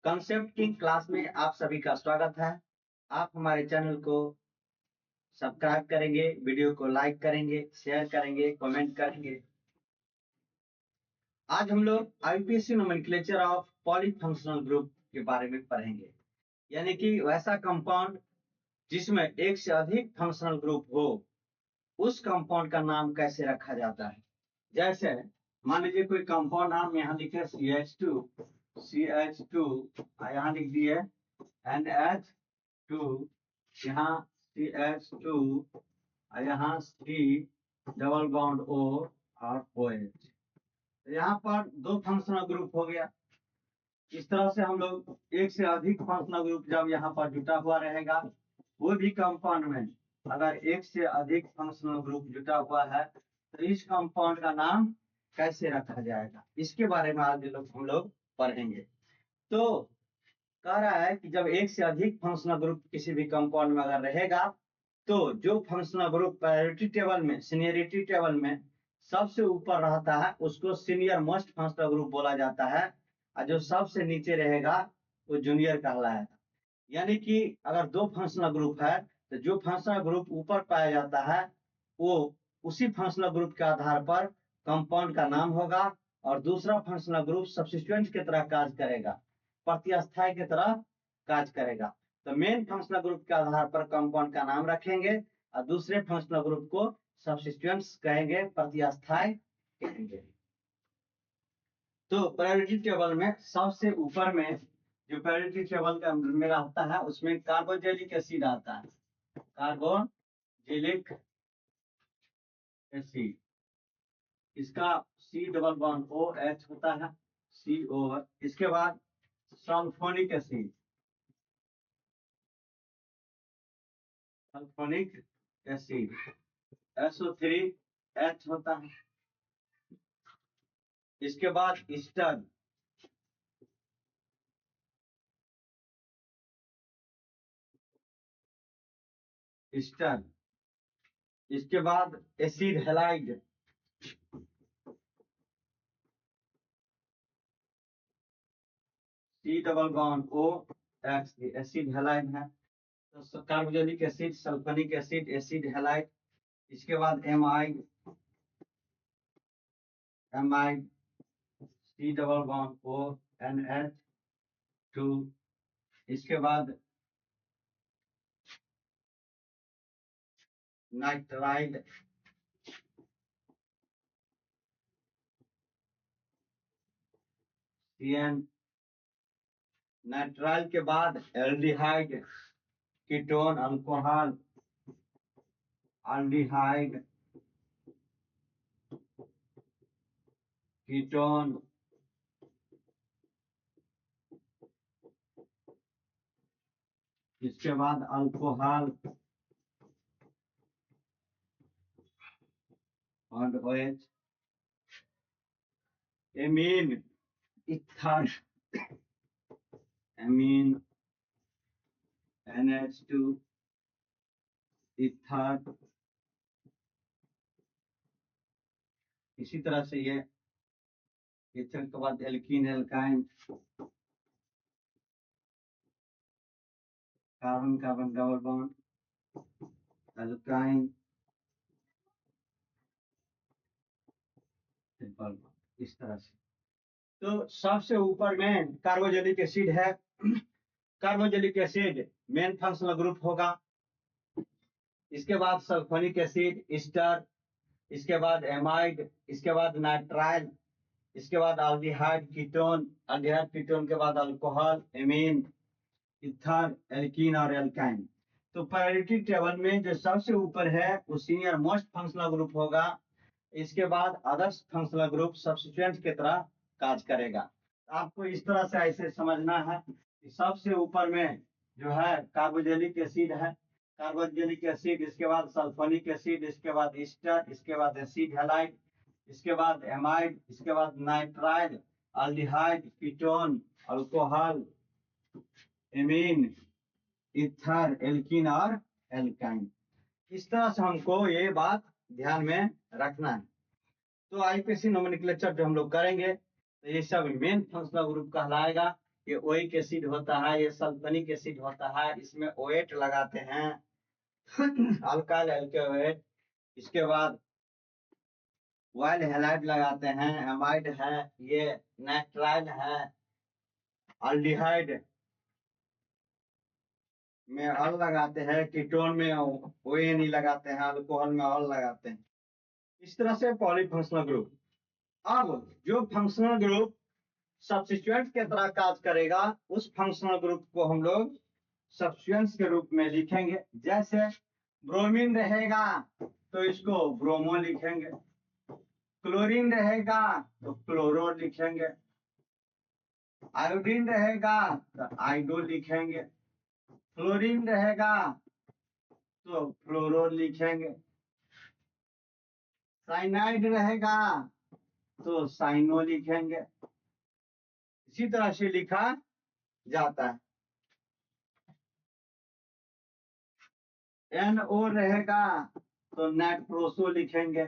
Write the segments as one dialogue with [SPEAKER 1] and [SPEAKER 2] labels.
[SPEAKER 1] Concept की class में आप सभी का स्वागत है। आप हमारे चैनल को सब्सक्राइब करेंगे, वीडियो को लाइक करेंगे, शेयर करेंगे, कमेंट करेंगे। आज हम लोग IPC nomenclature of polyfunctional group के बारे में पढ़ेंगे, यानी कि वैसा कंपाउंड जिसमें एक से अधिक फंक्शनल ग्रुप हो, उस कंपाउंड का नाम कैसे रखा जाता है। जैसे मान लीजिए कोई कंपाउंड नाम यहाँ लिखे CH2 यहाँ लिख दिए NH2, यहाँ CH2 यहाँ C डबल बॉन्ड O और OH। यहाँ पर दो फंक्शनल ग्रुप हो गया। इस तरह से हम लोग एक से अधिक फंक्शनल ग्रुप जब यहाँ पर जुटा हुआ रहेगा, वो भी कंपाउंड में अगर एक से अधिक फंक्शनल ग्रुप जुटा हुआ है तो इस कंपाउंड का नाम कैसे रखा जाएगा, इसके बारे में आज हम लोग पढ़ेंगे। तो कह रहा है कि जब एक से अधिक फंक्शनल ग्रुप किसी भी कंपाउंड में अगर रहेगा तो जो फंक्शनल ग्रुप प्रायोरिटी टेबल में, सीनियरिटी टेबल में सबसे ऊपर रहता है उसको सीनियर मोस्ट फंक्शनल ग्रुप बोला जाता है, और जो सबसे नीचे रहेगा वो जूनियर कहलाएगा। यानी कि अगर दो फंक्शनल ग्रुप है तो जो फंक्शनल ग्रुप ऊपर पाया जाता है वो उसी फंक्शनल ग्रुप के आधार पर कंपाउंड का नाम होगा, और दूसरा फंक्शनल ग्रुप सब्स्टिट्यूएंट की तरह कार्य करेगा, प्रतिस्थायी की तरह कार्य करेगा। तो मेन फंक्शनल ग्रुप के आधार पर कंपाउंड का नाम रखेंगे और दूसरे फंक्शनल ग्रुप को सब्स्टिट्यूएंट्स कहेंगे, प्रतिस्थायी कहेंगे। तो प्रायोरिटी टेबल में सबसे ऊपर में जो प्रायोरिटी टेबल का में रहता है उसमें कार्बोजेलिक एसिड आता है, कार्बोजेलिक एसिड। इसका C डबल बॉन्ड OH होता है, CO। इसके बाद sulphonic acid, sulphonic acid SO3H होता है। इसके बाद ईस्टर, ईस्टर। इसके बाद acid halide, C double bond OX, acid halide है। तो carboxylic acid, sulphonic acid, acid halide. इसके बाद amide, amide C double bond ONH2। इसके बाद नाइट्राइल, CN। नाइट्राइल के बाद aldehyde, ketone, alcohol, aldehyde, ketone. इसके बाद अल्कोहल और OH। Amine, ether, amine NH2, ether. इसी तरह से ये इथर के बाद alkene, alkyne, carbon carbon double bond, alkyne, इस तरह से। तो सबसे ऊपर में कार्बोजेलिक एसिड है। Carboxylic acid main functional group होगा। इसके बाद सल्फोनिक एसिड, ईस्टर। इसके बाद एमाइड, इसके बाद नाइट्राइल, इसके बाद एल्डिहाइड, कीटोन, एल्डिहाइड कीटोन के बाद अल्कोहल, एमीन, इथर, एल्कीन और एल्काइन। तो प्रायोरिटी टेबल में जो सबसे ऊपर है वो सीनियर मोस्ट फंक्शनल ग्रुप होगा। इसके बाद अदर्स फंक्शनल ग्रुप सब्स्टिट्यूएंट की तरह कार्य करेगा। आपको इस तरह से ऐसे समझना है कि सबसे ऊपर में जो है कार्बोजेलिक एसिड है, कार्बोजेलिक एसिड। इसके बाद सल्फोनिक एसिड, इसके बाद ईस्टर, इसके बाद एसिड हैलाइड, इसके बाद एमाइड, इसके बाद nitrile, aldehyde, ketone, alcohol, amine, ether, alkene और एल्काइन। इस तरह से हमको ये बात ध्यान में रखना है। तो आईपीसी नोमेनक्लेचर जो हम लोग करेंगे तो ये सब मेन फंक्शनल ग्रुप कहलाएगा। ये ओइक एसिड होता है, ये सल्फोनिक एसिड होता है, इसमें ओएट लगाते हैं अल्काइल एल्कोएट। इसके बाद वाइल हैलाइड लगाते हैं, एमाइड है, ये नाइट्राइल है, अल्डिहाइड में अल लगाते हैं, कीटोन में ओएन ही लगाते हैं, अल्कोहल में अल लगाते हैं। इस तरह से पॉलीफंक्शनल ग्रुप। अब जो फंक्शनल ग्रुप सब्स्टिट्यूएंट के तरह काज करेगा, उस फंक्शनल ग्रुप को हम लोग सब्स्टिट्यूएंट्स के रूप में लिखेंगे। जैसे ब्रोमीन रहेगा तो इसको ब्रोमो लिखेंगे, क्लोरीन रहेगा तो क्लोरो लिखेंगे, आयोडीन रहेगा तो आयोडो लिखेंगे, फ्लोरीन रहेगा तो फ्लोरो लिखेंगे, साइनाइड रहेगा तो साइनो लिखेंगे। इसी तरह से लिखा जाता है। NO रहेगा तो नाइट्रोसो लिखेंगे,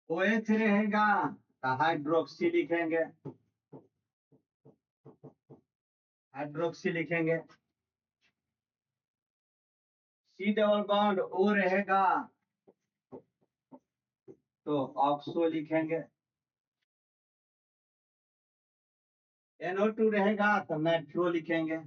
[SPEAKER 1] OH रहेगा तो हाइड्रोक्सी लिखेंगे, हाइड्रोक्सी लिखेंगे। C डबल बॉन्ड O रहेगा तो ऑक्सो लिखेंगे, NO2 रहेगा तो नाइट्रो लिखेंगे।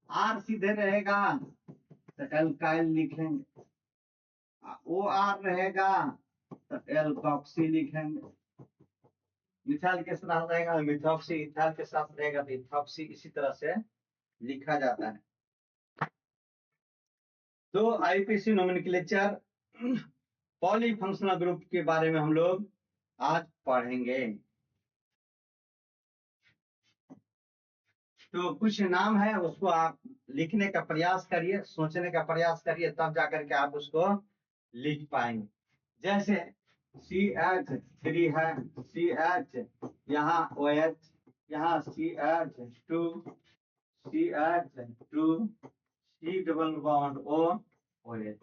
[SPEAKER 1] R सीधे रहेगा तो एल्काइल लिखेंगे, OR रहेगा तो एल्कोक्सी लिखेंगे। मिथाइल के साथ रहेगा मिथॉक्सी, इथाइल के साथ रहेगा तो इथॉक्सी। इसी तरह से लिखा जाता है। तो आईपीसी नोमेनक्लेचर पॉलीफंक्शनल ग्रुप के बारे में हम लोग आज पढ़ेंगे। तो कुछ नाम है, उसको आप लिखने का प्रयास करिए, सोचने का प्रयास करिए, तब जाकर के आप उसको लिख पाएंगे। जैसे CH3 है, CH, यहाँ OH, यहाँ CH2, C double bond OH।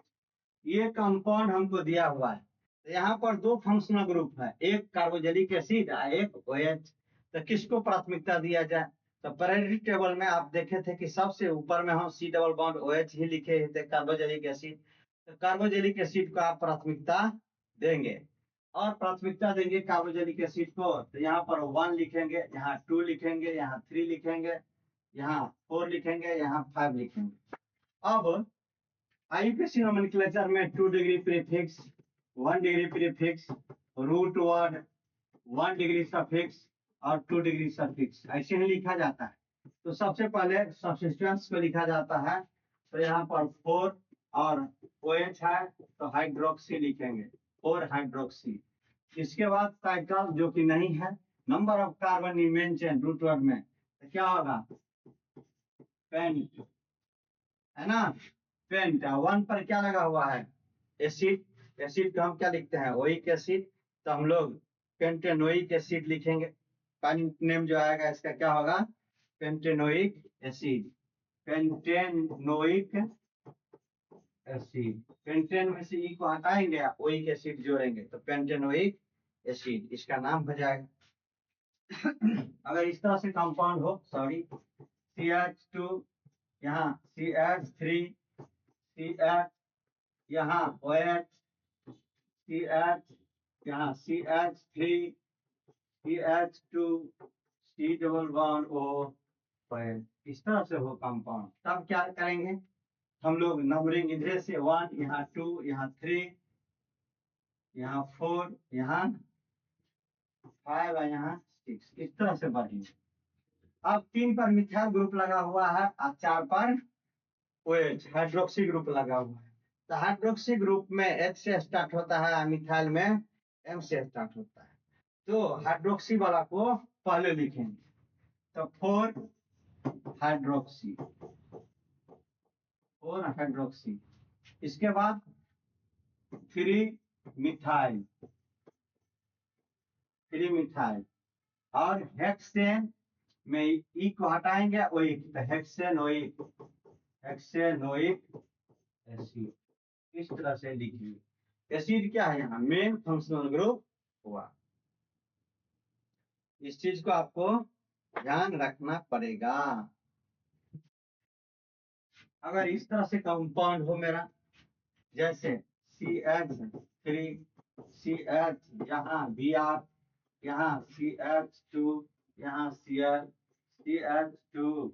[SPEAKER 1] ये कंपाउंड हमको दिया हुआ है। तो यहाँ पर दो फंक्शनल ग्रुप है, एक कार्बोजेलिक एसिड और एक OH। तो किसको प्राथमिकता दिया जाए? तो पीरियोडिक टेबल में आप देखे थे कि सबसे ऊपर में हम C डबल बॉन्ड OH ही लिखे थे, कार्बोजेलिक एसिड। तो कार्बोजेलिक एसिड को आप प्राथमिकता देंगे, और प्राथमिकता देंगे कार्बोजेलिक एसिड को। तो यहाँ पर 1 लिखेंगे, यहाँ 2 लिखेंगे, यहाँ 3 लिखेंगे, यहाँ 4 लिखेंगे, यहाँ 5 लिखेंगे। अब आईपीसी नोमेनक्लेचर में 2 degree prefix, 1 degree prefix, root word, 1 degree suffix और 2 डिग्री सफिक्स, ऐसे ही लिखा जाता है। तो सबसे पहले सब्स्टिट्यूएंट्स को लिखा जाता है। तो यहाँ पर 4 और OH है तो हाइड्रोक्सी लिखेंगे, 4 हाइड्रोक्सी। इसके बाद टाइटल जो कि नहीं है, number of carbon in main chain root word में, तो क्या होगा? पेंट, है ना? पेंट। 1 पर क्या लगा हुआ है? एसिड। एसिड को हम क्या लिखते हैं? Oic acid. तो हम लोग पेंटेनोइक एसिड लिखेंगे। पेंट नेम जो आएगा इसका क्या होगा? Pentanoic acid, pentanoic acid. Pentane में से ई को हटाएंगे, ओइक एसिड जोड़ेंगे तो पेंटेनोइक एसिड इसका नाम हो जाएगा। अगर इस तरह से कंपाउंड हो, सॉरी, CH2, यहाँ CH3, CH, यहाँ OH, CH, यहाँ CH3, CH2, C double bond O। इस तरह से हो कंपाउंड। तब क्या करेंगे हम लोग? नंबरिंग इधर से 1, यहाँ 2, यहाँ 3, यहाँ 4, यहाँ 5 और यहाँ 6, इस तरह से बढ़ेंगे। अब 3 पर मिथाइल ग्रुप लगा हुआ है और 4 पर OH हाइड्रोक्सी ग्रुप लगा हुआ है। तो हाइड्रोक्सी ग्रुप में H से स्टार्ट होता है, मिथाइल में M से स्टार्ट होता है। तो हाइड्रोक्सी वाला को पहले लिखेंगे। तो 4 हाइड्रोक्सी, 4 हाइड्रोक्सी। इसके बाद 3 मिथाइल, 3 मिथाइल, और हेक्सेन में ई को हटाएंगे ओइक, तो हेक्सेनोइक, हेक्सेनोइक एसिड, इस तरह से लिखिए। एसिड क्या है यहाँ, मेन फंक्शनल ग्रुप हुआ। इस चीज को आपको ध्यान रखना पड़ेगा। अगर इस तरह से कंपाउंड हो मेरा, जैसे CH3, CH, यहाँ Br, यहाँ CH2, यहाँ Cl, CH2,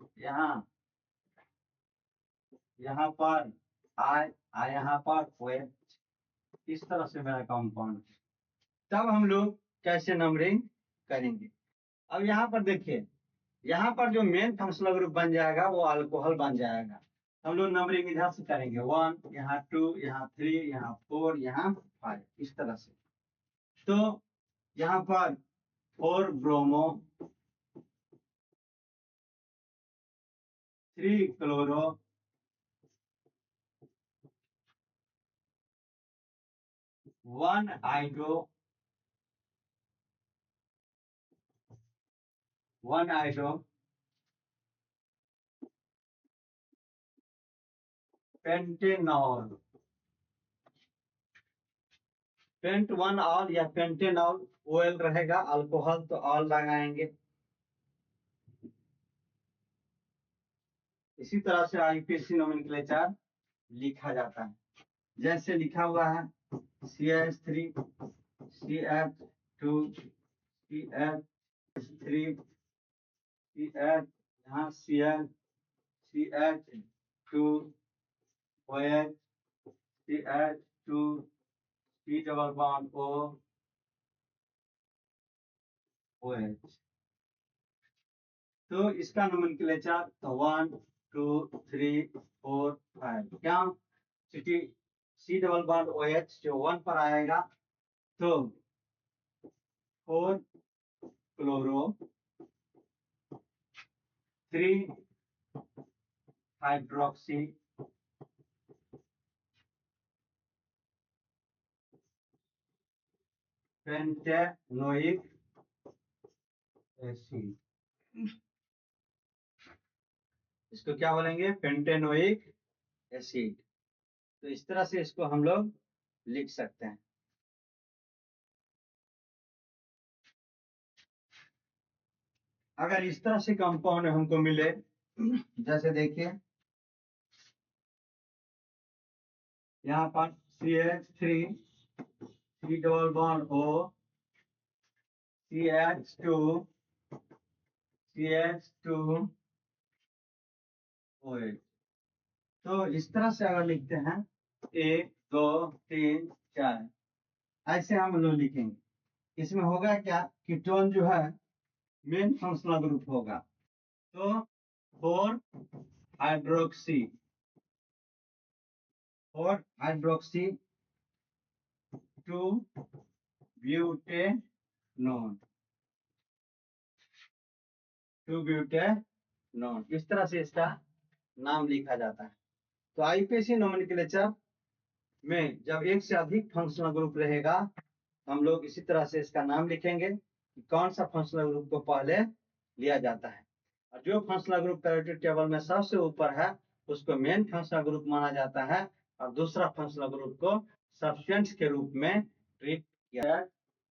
[SPEAKER 1] यहाँ पर I, यहाँ पर OH, इस तरह से मेरा कंपाउंड। तब हम लोग कैसे नंबरिंग करेंगे। अब यहाँ पर देखिए, यहाँ पर जो मेन फंक्शनल ग्रुप बन जाएगा वो अल्कोहल बन जाएगा। हम लोग नंबरिंग इधर से करेंगे, 1, यहाँ 2, यहाँ 3, यहाँ 4, यहाँ 5, इस तरह से। तो यहाँ पर 4 bromo, 3 chloro, 1 आइडो, 1 आइडो, pentanol, paint 1 all या पेंटेनॉल, ओएल रहेगा, अल्कोहल तो ऑल लगाएंगे। इसी तरह से आईपीसी नोमेनक्लेचर लिखा जाता है। जैसे लिखा हुआ है CH3, CH2, CH3, CH, यहाँ Cl, CH2, OH, CH2, C double bond O, OH। तो इसका नोमेनक्लेचर तो 1, 2, 3, 4, 5। क्या C डबल बॉन्ड OH जो 1 पर आएगा, तो 4 क्लोरो, 3 हाइड्रोक्सी, पेंटेनोइक एसिड, इसको क्या बोलेंगे, पेंटेनोइक एसिड। तो इस तरह से इसको हम लोग लिख सकते हैं। अगर इस तरह से कंपाउंड हमको मिले, जैसे देखिए यहाँ पर CH3, C double bond O, CH2, CH2, OH। तो इस तरह से अगर लिखते हैं 1, 2, 3, 4, ऐसे हम लोग लिखेंगे। इसमें होगा क्या, कीटोन जो है मेन फंक्शनल ग्रुप होगा, तो 4 हाइड्रोक्सी, 4 हाइड्रोक्सी, 2 ब्यूटेनॉन, 2 ब्यूटेनॉन, इस तरह से इसका नाम लिखा जाता है। तो आईपीसी नोमेनक्लेचर में जब एक से अधिक फंक्शनल ग्रुप रहेगा, हम लोग इसी तरह से इसका नाम लिखेंगे कि कौन सा फंक्शनल ग्रुप को पहले लिया जाता है। और जो फंक्शनल ग्रुप पीरियोडिक टेबल में सबसे ऊपर है उसको मेन फंक्शनल ग्रुप माना जाता है, और दूसरा फंक्शनल ग्रुप को सब्सटेंस के रूप में ट्रीट किया